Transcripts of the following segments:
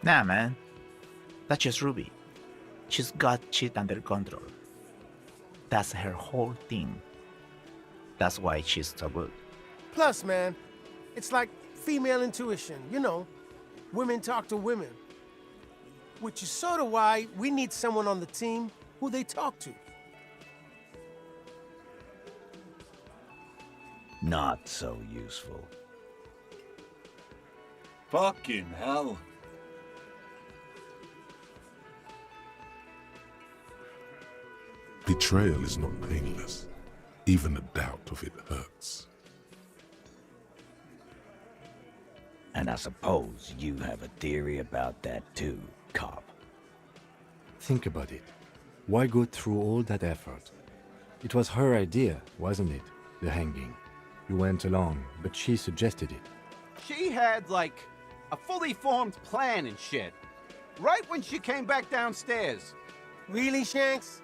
Nah, man. That's just Ruby. She's got shit under control. That's her whole thing. That's why she's so good. Plus, man, it's like female intuition, you know. Women talk to women. Which is sort of why we need someone on the team who they talk to. Not so useful. Fucking hell. Betrayal is not painless. Even a doubt of it hurts. And I suppose you have a theory about that too, cop. Think about it. Why go through all that effort? It was her idea, wasn't it? The hanging. You went along, but she suggested it. She had, like, a fully formed plan and shit. Right when she came back downstairs. Really, Shanks?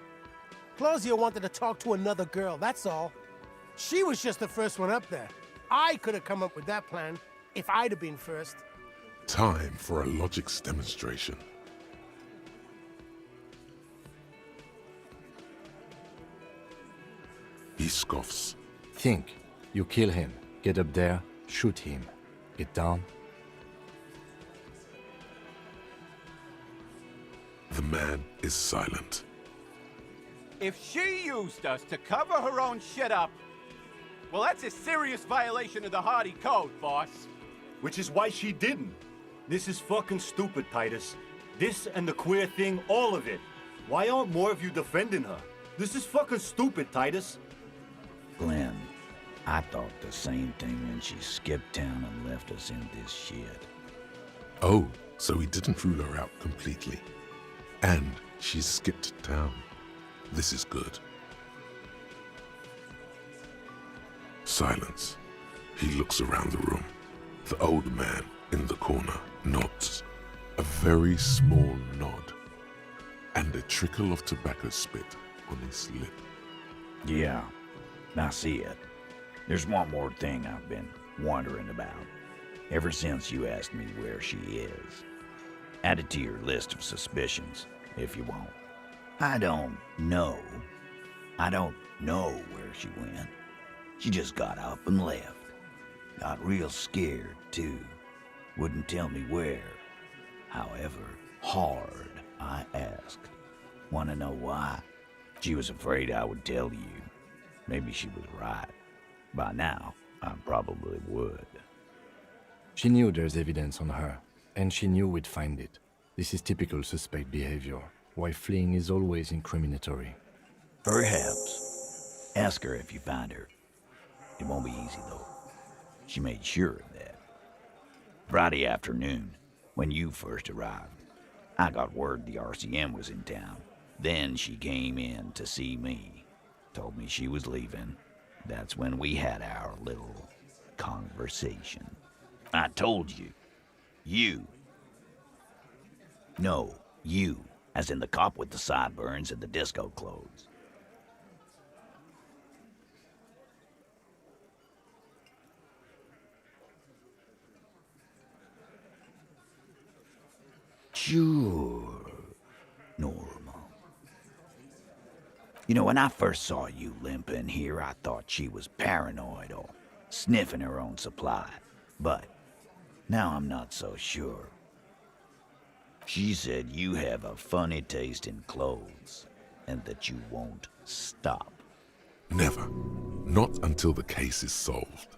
Claudia wanted to talk to another girl, that's all. She was just the first one up there. I could have come up with that plan if I'd have been first. Time for a logics demonstration. He scoffs. Think. You kill him. Get up there. Shoot him. Get down. The man is silent. If she used us to cover her own shit up, well, that's a serious violation of the Hardy Code, boss. Which is why she didn't. This is fucking stupid, Titus. This and the queer thing, all of it. Why aren't more of you defending her? This is fucking stupid, Titus. Glenn, I thought the same thing when she skipped town and left us in this shit. Oh, so he didn't rule her out completely. And she's skipped town. This is good. Silence. He looks around the room. The old man in the corner nods. A very small nod. And a trickle of tobacco spit on his lip. Yeah, I see it. There's one more thing I've been wondering about. Ever since you asked me where she is. Add it to your list of suspicions, if you want. I don't know where she went. She just got up and left. Got real scared, too. Wouldn't tell me where. However hard I asked. Want to know why? She was afraid I would tell you. Maybe she was right. By now, I probably would. She knew there's evidence on her, and she knew we'd find it. This is typical suspect behavior, why fleeing is always incriminatory. Perhaps. Ask her if you find her. It won't be easy, though. She made sure of that. Friday afternoon, when you first arrived, I got word the RCM was in town. Then she came in to see me. Told me she was leaving. That's when we had our little conversation. I told you. No, you, as in the cop with the sideburns and the disco clothes. Sure. Normal. You know, when I first saw you limping here, I thought she was paranoid or sniffing her own supply. But now I'm not so sure. She said you have a funny taste in clothes and that you won't stop. Never. Not until the case is solved.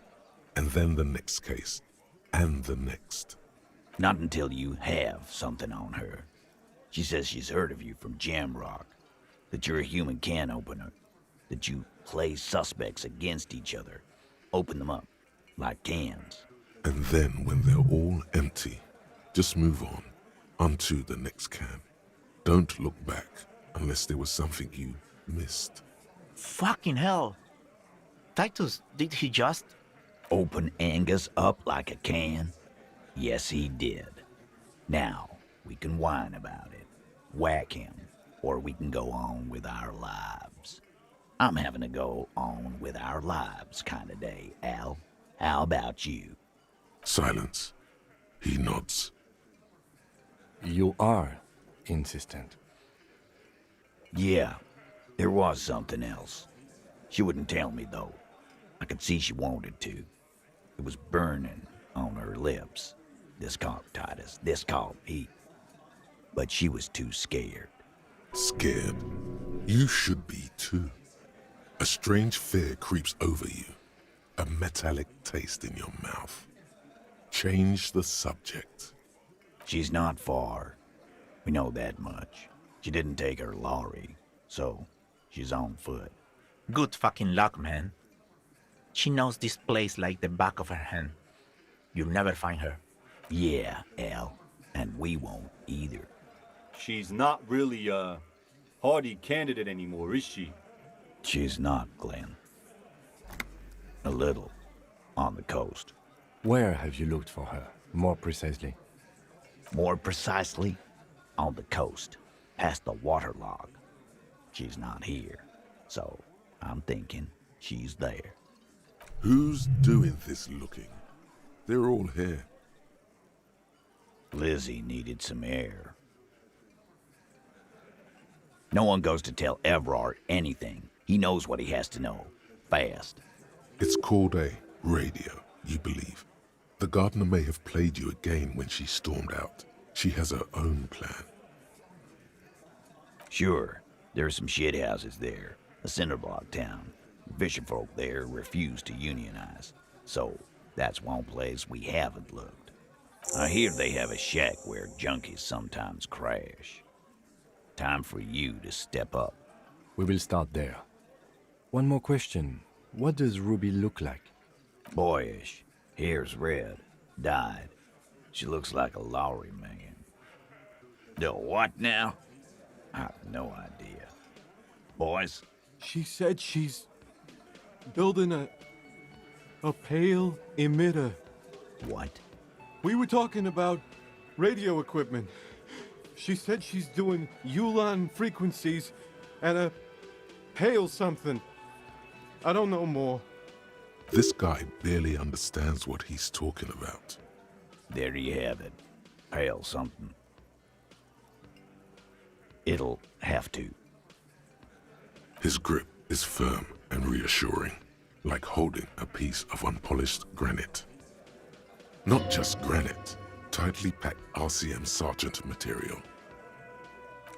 And then the next case. And the next. Not until you have something on her. She says she's heard of you from Jamrock, that you're a human can opener, that you play suspects against each other, open them up like cans. And then when they're all empty, just move onto the next can. Don't look back unless there was something you missed. Fucking hell. Titus, did he just? Open Angus up like a can? Yes, he did. Now, we can whine about it, whack him, or we can go on with our lives. I'm having a go on with our lives kind of day, Al. How about you? Silence. He nods. You are insistent. Yeah, there was something else. She wouldn't tell me, though. I could see she wanted to. It was burning on her lips. This called Titus, this called Pete. But she was too scared. Scared? You should be too. A strange fear creeps over you. A metallic taste in your mouth. Change the subject. She's not far. We know that much. She didn't take her lorry, so she's on foot. Good fucking luck, man. She knows this place like the back of her hand. You'll never find her. Yeah, Al, and we won't either. She's not really a hardy candidate anymore, is she? She's not, Glenn. A little. On the coast. Where have you looked for her, more precisely? More precisely, on the coast, past the waterlog. She's not here, so I'm thinking she's there. Who's doing this looking? They're all here. Lizzie needed some air. No one goes to tell Everard anything. He knows what he has to know. Fast. It's called a radio, you believe. The gardener may have played you again when she stormed out. She has her own plan. Sure, there are some shithouses there. A cinderblock town. Fisherfolk there refuse to unionize. So, that's one place we haven't looked. I hear they have a shack where junkies sometimes crash. Time for you to step up. We will start there. One more question. What does Ruby look like? Boyish. Hair's red. Dyed. She looks like a lorry man. The what now? I have no idea. Boys? She said she's building a pale emitter. What? We were talking about radio equipment. She said she's doing Ulan frequencies and a pale something. I don't know more. This guy barely understands what he's talking about. There you have it. Pale something. It'll have to. His grip is firm and reassuring, like holding a piece of unpolished granite. Not just granite, tightly packed RCM Sergeant material.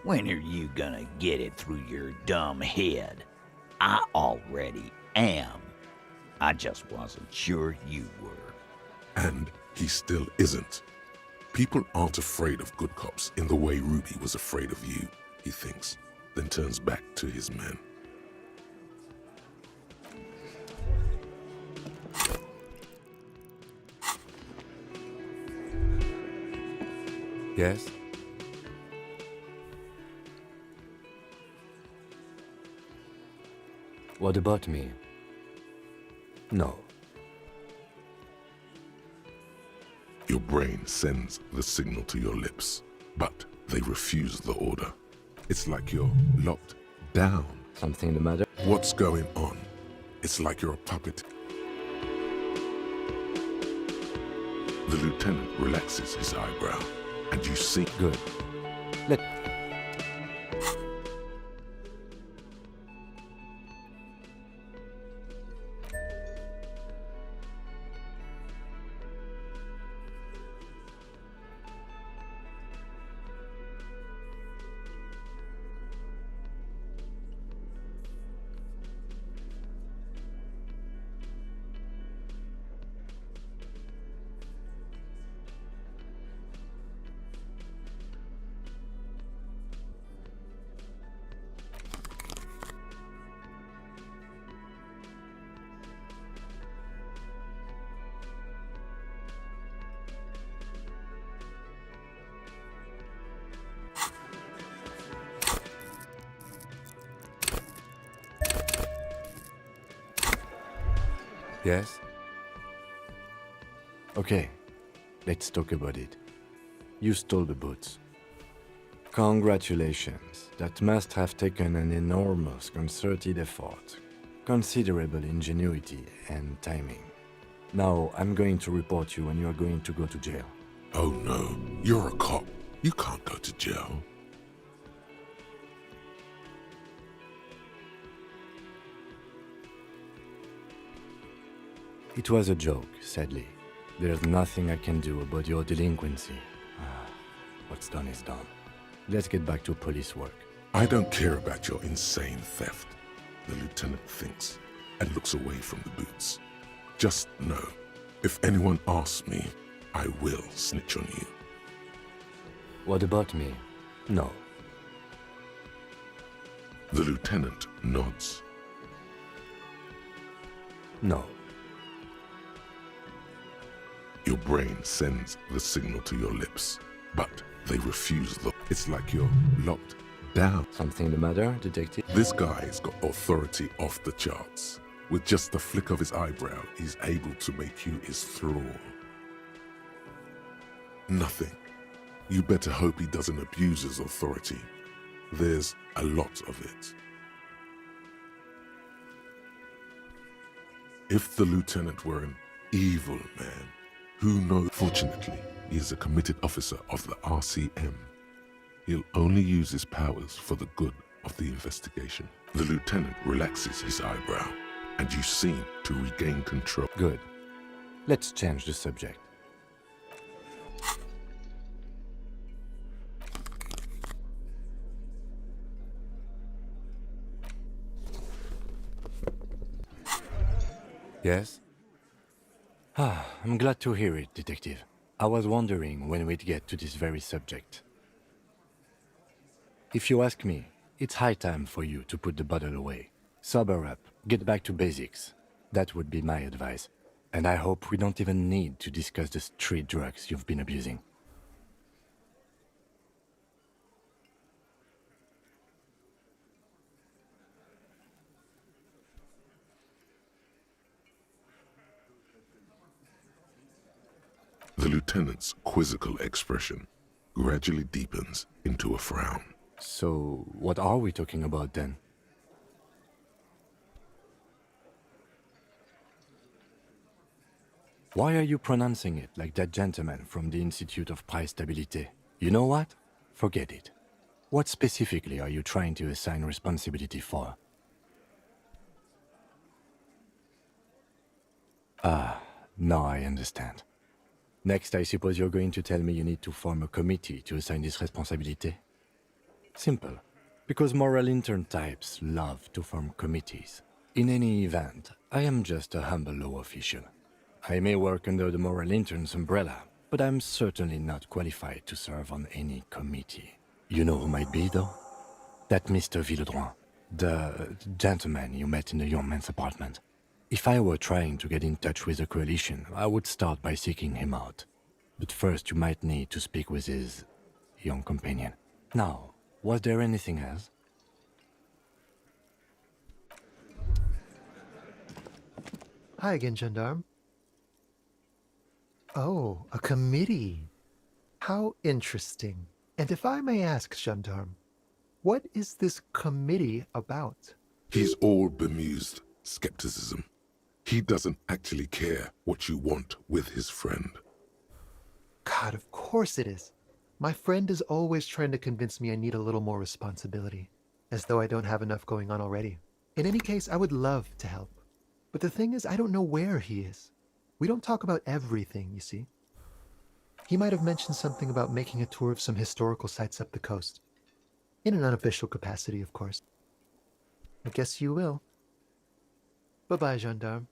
When are you gonna get it through your dumb head? I already am. I just wasn't sure you were. And he still isn't. People aren't afraid of good cops in the way Ruby was afraid of you, he thinks, then turns back to his men. Yes? What about me? No. Your brain sends the signal to your lips, but they refuse the order. It's like you're locked down. Something the matter? What's going on? It's like you're a puppet. The lieutenant relaxes his eyebrow, and you see. Good. Let... Yes? Okay, let's talk about it. You stole the boots. Congratulations. That must have taken an enormous concerted effort, considerable ingenuity and timing. Now, I'm going to report you and you are going to go to jail. Oh no, you're a cop. You can't go to jail. It was a joke, sadly. There's nothing I can do about your delinquency. What's done is done. Let's get back to police work. I don't care about your insane theft, the lieutenant thinks, and looks away from the boots. Just know, if anyone asks me, I will snitch on you. What about me? No. The lieutenant nods. No. Your brain sends the signal to your lips, but they refuse. It's like you're locked down. Something the matter, detective? This guy's got authority off the charts. With just the flick of his eyebrow, he's able to make you his thrall. Nothing. You better hope he doesn't abuse his authority. There's a lot of it. If the lieutenant were an evil man, who knows? Fortunately, he is a committed officer of the RCM. He'll only use his powers for the good of the investigation. The lieutenant relaxes his eyebrow, and you seem to regain control. Good. Let's change the subject. Yes? I'm glad to hear it, detective. I was wondering when we'd get to this very subject. If you ask me, it's high time for you to put the bottle away. Sober up, get back to basics. That would be my advice. And I hope we don't even need to discuss the street drugs you've been abusing. The lieutenant's quizzical expression gradually deepens into a frown. So, what are we talking about then? Why are you pronouncing it like that gentleman from the Institute of Price Stabilité? You know what? Forget it. What specifically are you trying to assign responsibility for? Now I understand. Next, I suppose you're going to tell me you need to form a committee to assign this responsibility? Simple. Because moral intern types love to form committees. In any event, I am just a humble law official. I may work under the moral intern's umbrella, but I'm certainly not qualified to serve on any committee. You know who might be, though? That Mr. Villedroit, the gentleman you met in the young man's apartment. If I were trying to get in touch with the coalition, I would start by seeking him out. But first you might need to speak with his young companion. Now, was there anything else? Hi again, Gendarme. Oh, a committee. How interesting. And if I may ask, Gendarme, what is this committee about? He's all bemused skepticism. He doesn't actually care what you want with his friend. God, of course it is. My friend is always trying to convince me I need a little more responsibility, as though I don't have enough going on already. In any case, I would love to help. But the thing is, I don't know where he is. We don't talk about everything, you see. He might have mentioned something about making a tour of some historical sites up the coast. In an unofficial capacity, of course. I guess you will. Bye-bye, Gendarme.